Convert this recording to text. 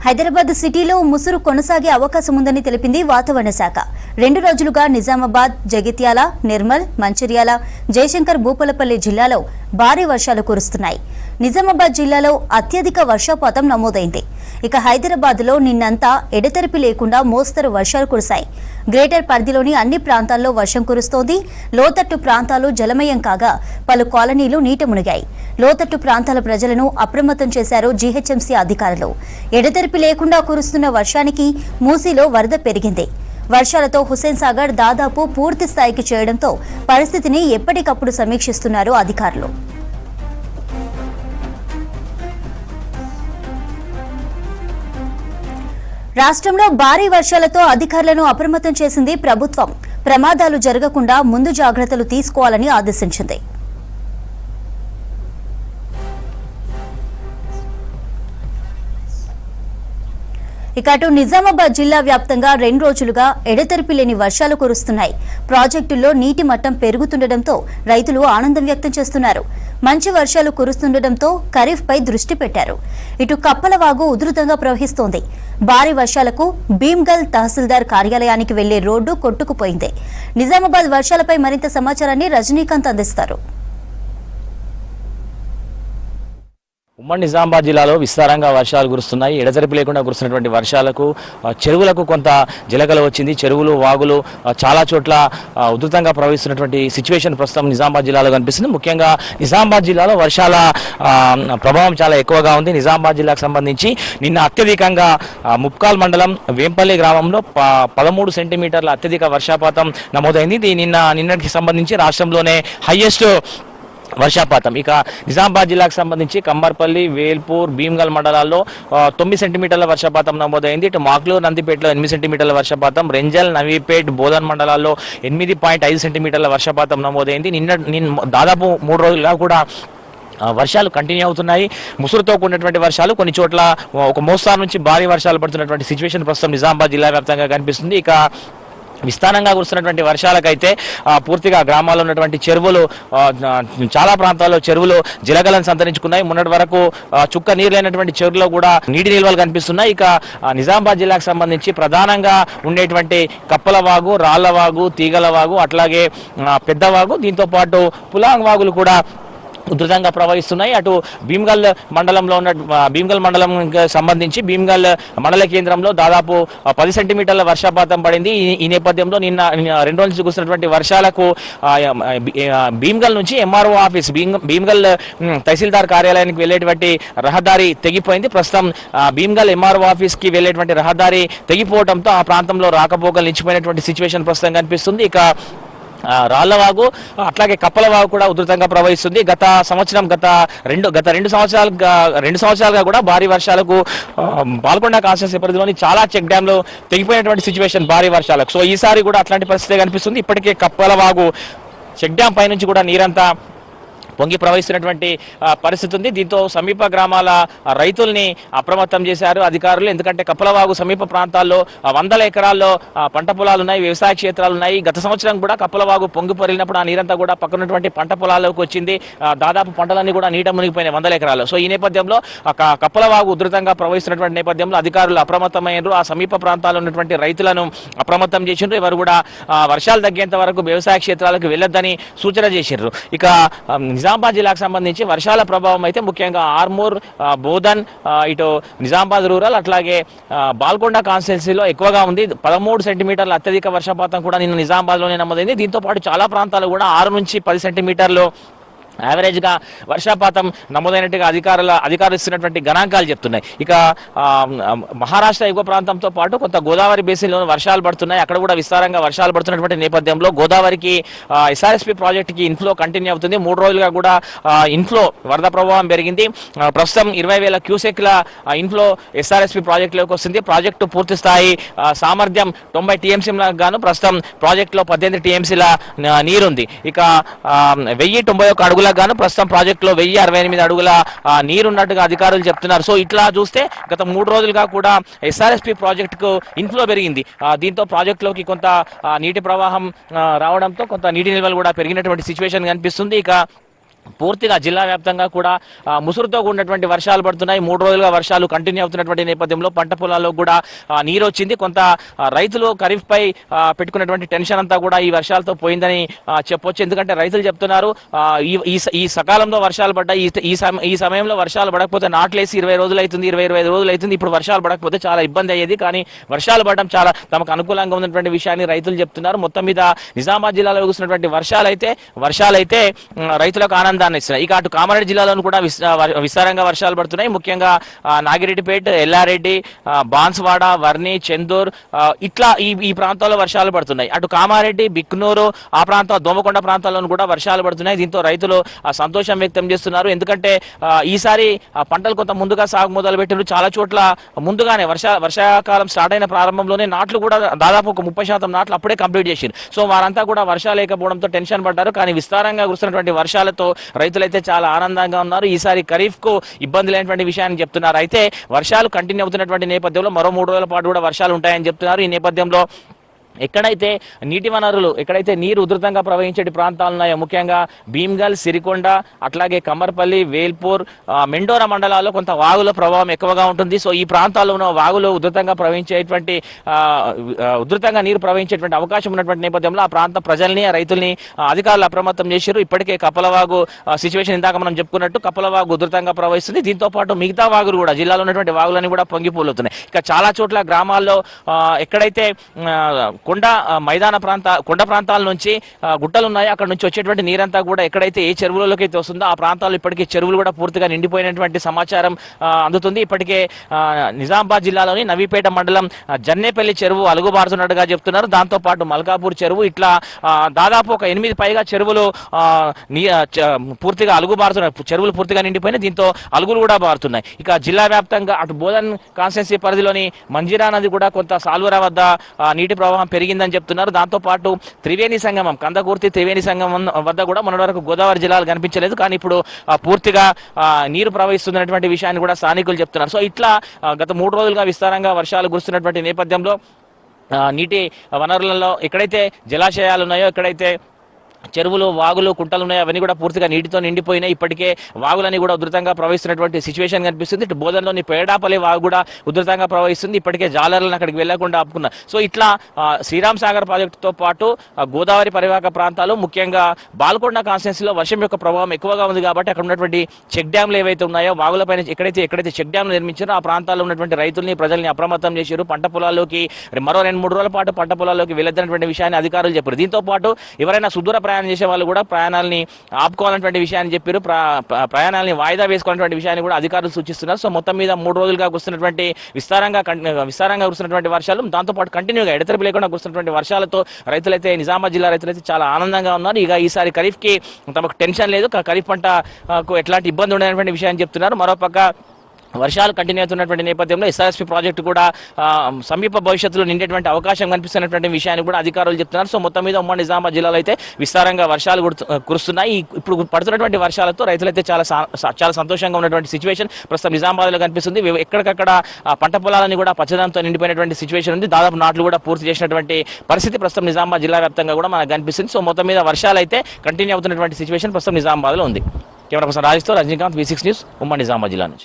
హైదరాబాద్ సిటీలో ముసురు కొనసాగే అవకాశం ఉందని తెలిపింది వాతావరణ శాఖ. 2 రోజులుగా నిజామాబాద్, జగిత్యాల, నిర్మల్, మంచిర్యాల, జయశంకర్ భూపాలపల్లి జిల్లాలో భారీ వర్షాలు కురుస్తున్నాయి. నిజామాబాద్ జిల్లాలో అత్యధిక వర్షపాతం నమోదైంది. ఇక హైదరాబాద్లో నిన్నంతా ఎడతెరిపి లేకుండా మోస్తరు వర్షాలు కురిశాయి. గ్రేటర్ పరిధిలోని అన్ని ప్రాంతాల్లో వర్షం కురుస్తోంది. లోతట్టు ప్రాంతాలు జలమయం కాగా పలు కాలనీలు నీట మునిగాయి. లోతట్టు ప్రాంతాల ప్రజలను అప్రమత్తం చేశారు జీహెచ్ఎంసీ అధికారులు. ఎడతెరిపి లేకుండా కురుస్తున్న వర్షానికి మూసీలో వరద పెరిగింది. వర్షాలతో హుస్సేన్ సాగర్ దాదాపు పూర్తి స్థాయికి చేయడంతో పరిస్థితిని ఎప్పటికప్పుడు సమీక్షిస్తున్నారు అధికారులు. రాష్ట్రంలో భారీ వర్షాలతో అధికారులను అప్రమత్తం చేసింది ప్రభుత్వం. ప్రమాదాలు జరగకుండా ముందు జాగ్రత్తలు తీసుకోవాలని ఆదేశించింది. ఇక అటు నిజామాబాద్ జిల్లా వ్యాప్తంగా 2 రోజులుగా ఎడతెరిపి లేని వర్షాలు కురుస్తున్నాయి. ప్రాజెక్టుల్లో నీటి మట్టం పెరుగుతుండటంతో రైతులు ఆనందం వ్యక్తం చేస్తున్నారు. మంచి వర్షాలు కురుస్తుండటంతో ఖరీఫ్ పై దృష్టి పెట్టారు. ఇటు కప్పలవాగు ఉధృతంగా ప్రవహిస్తోంది. భారీ వర్షాలకు భీమ్గల్ తహసీల్దార్ కార్యాలయానికి వెళ్లే రోడ్డు కొట్టుకుపోయింది. నిజామాబాద్ వర్షాలపై మరింత సమాచారాన్ని రజనీకాంత్ అందిస్తారు. ఉమ్మడి నిజామాబాద్ జిల్లాలో విస్తారంగా వర్షాలు కురుస్తున్నాయి. ఎడతెరిపి లేకుండా కురుస్తున్నటువంటి వర్షాలకు చెరువులకు కొంత జలకల వచ్చింది. చెరువులు, వాగులు చాలా చోట్ల ఉధృతంగా ప్రవహిస్తున్నటువంటి సిచ్యువేషన్ ప్రస్తుతం నిజామాబాద్ జిల్లాలో కనిపిస్తుంది. ముఖ్యంగా నిజామాబాద్ జిల్లాలో వర్షాల ప్రభావం చాలా ఎక్కువగా ఉంది. నిజామాబాద్ జిల్లాకు సంబంధించి నిన్న అత్యధికంగా ముప్కాల్ మండలం వేంపల్లి గ్రామంలో 13 సెంటీమీటర్ల అత్యధిక వర్షపాతం నమోదైంది. ఇది నిన్నటికి సంబంధించి రాష్ట్రంలోనే హైయెస్ట్ వర్షపాతం. ఇక నిజామాబాద్ జిల్లాకు సంబంధించి కమ్మర్పల్లి, వేల్పూర్, భీమ్గల్ మండలాల్లో 9 సెంటీమీటర్ల వర్షపాతం నమోదైంది. ఇటు మాక్లూరు, నందిపేటలో 8 సెంటీమీటర్ల వర్షపాతం, రెంజల్, నవీపేట్, బోధన్ మండలాల్లో 8.5 సెంటీమీటర్ల వర్షపాతం నమోదైంది. నిన్న దాదాపు 3 రోజులుగా కూడా వర్షాలు కంటిన్యూ అవుతున్నాయి. ముసురుతో కూడినటువంటి వర్షాలు, కొన్ని చోట్ల ఒక మోస్తారు నుంచి భారీ వర్షాలు పడుతున్నటువంటి సిచ్యువేషన్ ప్రస్తుతం నిజామాబాద్ జిల్లా వ్యాప్తంగా కనిపిస్తుంది. ఇక విస్తారంగా కురుస్తున్నటువంటి వర్షాలకైతే పూర్తిగా గ్రామాల్లో ఉన్నటువంటి చెరువులు, చాలా ప్రాంతాల్లో చెరువులు జలగలను సంతరించుకున్నాయి. మొన్నటి వరకు చుక్క నీరు లేనటువంటి చెరువులో కూడా నీటి నిల్వలు కనిపిస్తున్నాయి. ఇక నిజామాబాద్ జిల్లాకు సంబంధించి ప్రధానంగా ఉండేటువంటి కప్పలవాగు, రాళ్లవాగు, తీగలవాగు, అట్లాగే పెద్దవాగు, దీంతో పాటు పులాంగ్ వాగులు కూడా ఉధృతంగా ప్రవహిస్తున్నాయి. అటు భీమ్గల్ మండలంలో ఉన్న భీమ్గల్ మండలం సంబంధించి భీమ్గల్ మండల కేంద్రంలో దాదాపు 10 సెంటీమీటర్ల వర్షపాతం పడింది. ఈ నేపథ్యంలో నిన్న 2 రోజుల నుంచి కురిసినటువంటి వర్షాలకు భీమ్గల్ నుంచి ఎంఆర్ఓ ఆఫీస్, భీమ్గల్ తహసీల్దార్ కార్యాలయానికి వెళ్లేటువంటి రహదారి తెగిపోయింది. ప్రస్తుతం భీమ్గల్ ఎంఆర్ఓ ఆఫీస్ కి వెళ్లేటువంటి రహదారి తెగిపోవడంతో ఆ ప్రాంతంలో రాకపోకలు నిలిచిపోయినటువంటి సిచ్యువేషన్ ప్రస్తుతం కనిపిస్తుంది. ఇక రాళ్లవాగు, అట్లాగే కప్పలవాగు కూడా ఉధృతంగా ప్రవహిస్తుంది. గత రెండు సంవత్సరాలుగా కూడా భారీ వర్షాలకు పాల్గొండ కాన్స్టిట్యున్సీ పరిధిలోని చాలా చెక్ డ్యాంలు తెగిపోయినటువంటి సిచ్యువేషన్ భారీ వర్షాలకు. సో ఈసారి కూడా అట్లాంటి పరిస్థితి కనిపిస్తుంది. ఇప్పటికే కప్పలవాగు చెక్ డ్యాం పై నుంచి కూడా నీరంతా పొంగి ప్రవహిస్తున్నటువంటి పరిస్థితి ఉంది. దీంతో సమీప గ్రామాల రైతుల్ని అప్రమత్తం చేశారు అధికారులు. ఎందుకంటే కప్పలవాగు సమీప ప్రాంతాల్లో 100 ఎకరాల్లో పంట పొలాలు ఉన్నాయి, వ్యవసాయ క్షేత్రాలు ఉన్నాయి. గత సంవత్సరం కూడా కప్పలవాగు పొంగి పొరిగినప్పుడు ఆ నీరంతా కూడా పక్కనటువంటి పంట పొలాల్లోకి వచ్చింది. దాదాపు పంటలన్నీ కూడా నీట మునిగిపోయినాయి 100 ఎకరాల్లో. సో ఈ నేపథ్యంలో కప్పలవాగు ఉధృతంగా ప్రవహిస్తున్నటువంటి నేపథ్యంలో అధికారులు అప్రమత్తమయ్యారు. ఆ సమీప ప్రాంతాల్లో ఉన్నటువంటి రైతులను అప్రమత్తం చేసిండ్రు. ఎవరు కూడా వర్షాలు తగ్గేంత వరకు వ్యవసాయ క్షేత్రాలకు వెళ్ళొద్దని సూచన చేసిండ్రు. ఇక నిజామాబాద్ జిల్లాకు సంబంధించి వర్షాల ప్రభావం అయితే ముఖ్యంగా ఆర్మూర్, బోధన్, ఇటు నిజామాబాద్ రూరల్, అట్లాగే బాల్కొండ కాన్స్టిట్యున్సీలో ఎక్కువగా ఉంది. 13 సెంటీమీటర్ల అత్యధిక వర్షపాతం కూడా నిన్న నిజామాబాద్లోనే నమోదైంది. దీంతో పాటు చాలా ప్రాంతాలు కూడా 6 నుంచి 10 సెంటీమీటర్లు యావరేజ్ గా వర్షపాతం నమోదైనట్టుగా అధికారులు ఇస్తున్నటువంటి గణాంకాలు చెప్తున్నాయి. ఇక మహారాష్ట్ర ఎగువ ప్రాంతంతో పాటు కొంత గోదావరి బేసిన్లో వర్షాలు పడుతున్నాయి. అక్కడ కూడా విస్తారంగా వర్షాలు పడుతున్నటువంటి నేపథ్యంలో గోదావరికి ఎస్ఆర్ఎస్పీ ప్రాజెక్టుకి ఇన్ఫ్లో కంటిన్యూ అవుతుంది. 3 రోజులుగా కూడా ఇన్ఫ్లో వరద ప్రభావం పెరిగింది. ప్రస్తుతం 20,000 క్యూసెక్ల ఇన్ఫ్లో ఎస్ఆర్ఎస్పీ ప్రాజెక్టులోకి వస్తుంది. ప్రాజెక్టు పూర్తి స్థాయి సామర్థ్యం 90 టీఎంసీలకు గాను ప్రస్తుతం ప్రాజెక్టులో 18 టీఎంసీల నీరుంది. ఇక 1091 అడుగుల గాను ప్రస్తుతం ప్రాజెక్టులో 1068 అడుగుల నీరున్నట్టుగా అధికారులు చెప్తున్నారు. సో ఇట్లా చూస్తే గత 3 రోజులుగా కూడా ఎస్ఆర్ఎస్పీ ప్రాజెక్టుకు ఇన్ఫ్లో పెరిగింది. దీంతో ప్రాజెక్టులోకి కొంత నీటి ప్రవాహం రావడంతో కొంత నీటి నిల్వలు కూడా పెరిగినటువంటి సిచ్యువేషన్ కనిపిస్తుంది. ఇక పూర్తిగా జిల్లా వ్యాప్తంగా కూడా ముసురుతో కూడినటువంటి వర్షాలు పడుతున్నాయి. 3 రోజులుగా వర్షాలు కంటిన్యూ అవుతున్నటువంటి నేపథ్యంలో పంట పొలాల్లో కూడా నీరు వచ్చింది. కొంత రైతులు ఖరీఫ్ పై పెట్టుకున్నటువంటి టెన్షన్ అంతా కూడా ఈ వర్షాలతో పోయిందని చెప్పొచ్చు. ఎందుకంటే రైతులు చెప్తున్నారు ఈ సకాలంలో వర్షాలు పడ్డాయి, ఈ సమయంలో వర్షాలు పడకపోతే నాట్లేసి 20 రోజులు అవుతుంది, 25 రోజులు అవుతుంది. ఇప్పుడు వర్షాలు పడకపోతే చాలా ఇబ్బంది అయ్యేది, కానీ వర్షాలు పడడం చాలా తమకు అనుకూలంగా ఉన్నటువంటి విషయాన్ని రైతులు చెప్తున్నారు. మొత్తం మీద నిజామాబాద్ జిల్లాలో కురిసినటువంటి వర్షాలైతే రైతులకు ఆనందాన్ని ఇస్తున్నాయి. ఇక అటు కామారెడ్డి జిల్లాలో కూడా విస్తారంగా వర్షాలు పడుతున్నాయి. ముఖ్యంగా నాగిరెడ్డిపేట, ఎల్లారెడ్డి, బాన్స్వాడ, వర్ని, చెందూర్ ఇట్లా ఈ ప్రాంతాల్లో వర్షాలు పడుతున్నాయి. అటు కామారెడ్డి, బిక్నూరు ఆ ప్రాంతం, దోమకొండ ప్రాంతాల్లో కూడా వర్షాలు పడుతున్నాయి. దీంతో రైతులు సంతోషం వ్యక్తం చేస్తున్నారు. ఎందుకంటే ఈసారి పంటలు కొంత ముందుగా సాగు మొదలు పెట్టారు. చాలా చోట్ల ముందుగానే వర్షాకాలం స్టార్ట్ అయిన ప్రారంభంలోనే నాట్లు కూడా దాదాపు ఒక 30% నాట్లు అప్పుడే కంప్లీట్ చేశారు. సో వారంతా కూడా వర్షాలు లేకపోవడంతో టెన్షన్ పడ్డారు. కానీ విస్తారంగా కురుస్తున్నటువంటి వర్షాలతో రైతులైతే చాలా ఆనందంగా ఉన్నారు. ఈసారి ఖరీఫ్ కు ఇబ్బంది లేనటువంటి విషయాన్ని చెప్తున్నారు. అయితే వర్షాలు కంటిన్యూ అవుతున్నటువంటి నేపథ్యంలో మరో 3 రోజుల పాటు కూడా వర్షాలు ఉంటాయని చెప్తున్నారు. ఈ నేపథ్యంలో ఎక్కడైతే నీటి వనరులు, ఎక్కడైతే నీరు ఉధృతంగా ప్రవహించే ప్రాంతాలు ఉన్నాయో, ముఖ్యంగా భీమ్గల్, సిరికొండ, అట్లాగే కమ్మర్పల్లి, వేల్పూర్, మెండోరా మండలాల్లో కొంత వాగుల ప్రభావం ఎక్కువగా ఉంటుంది. సో ఈ ప్రాంతాల్లో ఉన్న వాగులు ఉధృతంగా నీరు ప్రవహించేటువంటి అవకాశం ఉన్నటువంటి నేపథ్యంలో ఆ ప్రాంత ప్రజల్ని, రైతుల్ని అధికారులు అప్రమత్తం చేశారు. ఇప్పటికే కప్పలవాగు సిచ్యువేషన్ ఇందాక మనం చెప్పుకున్నట్టు కప్పలవాగు ఉధృతంగా ప్రవహిస్తుంది. దీంతో పాటు మిగతా వాగులు కూడా, జిల్లాలో ఉన్నటువంటి వాగులన్నీ కూడా పొంగిపోలుతున్నాయి. ఇక చాలా చోట్ల గ్రామాల్లో ఎక్కడైతే కొండ ప్రాంతాల నుంచి గుట్టలు ఉన్నాయి, అక్కడ నుంచి వచ్చేటువంటి నీరంతా కూడా ఎక్కడైతే ఏ చెరువులలోకి అయితే వస్తుందో ఆ ప్రాంతాల్లో ఇప్పటికే చెరువులు కూడా పూర్తిగా నిండిపోయినటువంటి సమాచారం అందుతుంది. ఇప్పటికే నిజామాబాద్ జిల్లాలోని నవీపేట మండలం జన్నేపల్లి చెరువు అలుగుబారుతున్నట్టుగా చెప్తున్నారు. దాంతో పాటు మల్కాపూర్ చెరువు, ఇట్లా దాదాపు ఒక 8 పైగా చెరువులు పూర్తిగా అలుగుబారుతున్నాయి. చెరువులు పూర్తిగా నిండిపోయినాయి. దీంతో అలుగులు కూడా బారుతున్నాయి. ఇక జిల్లా వ్యాప్తంగా అటు బోధన్ కాన్స్టిట్యున్సీ పరిధిలోని మంజీరా నది కూడా కొంత సాల్వరా వద్ద నీటి ప్రవాహం పెరిగిందని చెప్తున్నారు. దాంతో పాటు త్రివేణి సంగమం, కందకుర్తి త్రివేణి సంగమం వద్ద కూడా మొన్నటి వరకు గోదావరి జిల్లాలు కనిపించలేదు, కానీ ఇప్పుడు పూర్తిగా నీరు ప్రవహిస్తున్నటువంటి విషయాన్ని కూడా స్థానికులు చెప్తున్నారు. సో ఇట్లా గత 3 రోజులుగా విస్తారంగా వర్షాలు కురుస్తున్నటువంటి నేపథ్యంలో నీటి వనరులలో ఎక్కడైతే జలాశయాలు ఉన్నాయో, ఎక్కడైతే చెరువులు, వాగులు, కుంటలు ఉన్నాయి, అవన్నీ కూడా పూర్తిగా నీటితో నిండిపోయినాయి. ఇప్పటికే వాగులన్నీ కూడా ఉధృతంగా ప్రవహిస్తున్నటువంటి సిచ్యువేషన్ కనిపిస్తుంది. ఇటు బోధనలోని పేడాపల్లి వాగు కూడా ఉధృతంగా ప్రవహిస్తుంది. ఇప్పటికే జాలర్లను అక్కడికి వెళ్లకుండా ఆపుకున్నారు. సో ఇట్లా శ్రీరామ్ సాగర్ ప్రాజెక్టుతో పాటు గోదావరి పరివాహక ప్రాంతాలు, ముఖ్యంగా బాల్కొండ కాన్స్టిట్యున్సీలో వర్షం యొక్క ప్రభావం ఎక్కువగా ఉంది కాబట్టి అక్కడ ఉన్నటువంటి చెక్ డ్యాంలు ఏవైతే ఉన్నాయో, వాగులపైన ఎక్కడైతే చెక్ డ్యాంలు నిర్మించారో ఆ ప్రాంతాల్లో ఉన్నటువంటి రైతుల్ని, ప్రజల్ని అప్రమత్తం చేశారు. పంట పొలాల్లోకి మరో 2-3 రోజుల పాటు పంట పొలాల్లోకి వెళ్ళొద్దన్నటువంటి విషయాన్ని అధికారులు చెప్పారు. దీంతో పాటు ఎవరైనా సుదూర ప్రయాణం చేసే వాళ్ళు కూడా ప్రయాణాలని ఆపుకోవాలన్నటువంటి విషయాన్ని చెప్పారు. ప్రయాణాలని వాయిదా వేసుకోవాలన్నటువంటి విషయాన్ని కూడా అధికారులు సూచిస్తున్నారు. సో మొత్తం మీద 3 రోజులుగా కురుస్తున్నటువంటి విస్తారంగా కురుస్తున్నటువంటి వర్షాలు, దాంతోపాటు కంటిన్యూగా ఎడతెరిపి లేకుండా కురుస్తున్నటువంటి వర్షాలతో రైతులైతే, నిజామాబాద్ జిల్లా రైతులైతే చాలా ఆనందంగా ఉన్నారు. ఇక ఈసారి ఖరీఫ్ కి తమకు టెన్షన్ లేదు, ఖరీఫ్ పంటకు ఎట్లాంటి ఇబ్బంది ఉండేటువంటి విషయాన్ని చెప్తున్నారు. మరోపక్క వర్షాలు కంటిన్యూ అవుతున్నటువంటి నేపథ్యంలో ఎస్ఆర్ఎస్పీ ప్రాజెక్టు కూడా సమీప భవిష్యత్తులో నిండేటువంటి అవకాశం కనిపిస్తున్నటువంటి విషయాన్ని కూడా అధికారులు చెప్తున్నారు. సో మొత్తం మీద ఉమ్మడి నిజామాబాద్ జిల్లాలో అయితే విస్తారంగా వర్షాలు కురుస్తున్నాయి. ఇప్పుడు పడుతున్నటువంటి వర్షాలతో రైతులైతే చాలా సంతోషంగా ఉన్నటువంటి సిచ్యువేషన్ ప్రస్తుతం నిజామాబాద్లో కనిపిస్తుంది. ఎక్కడికక్కడ పంట పొలాలని కూడా పచ్చదనంతో నిండిపోయినటువంటి సిచ్యువేషన్ ఉంది. దాదాపు నాట్లు కూడా పూర్తి చేసినటువంటి పరిస్థితి ప్రస్తుతం నిజామాబాద్ జిల్లా వ్యాప్తంగా కూడా మనకు కనిపిస్తుంది. సో మొత్తం మీద వర్షాలు అయితే కంటిన్యూ అవుతున్నటువంటి సిచ్యువేషన్ ప్రస్తుతం నిజామాబాద్లో ఉంది. కెమెరా పర్సన్ రాజేష్తో రజనీకాంత్, V6 న్యూస్, ఉమ్మడి నిజామాబాద్ జిల్లా నుంచి.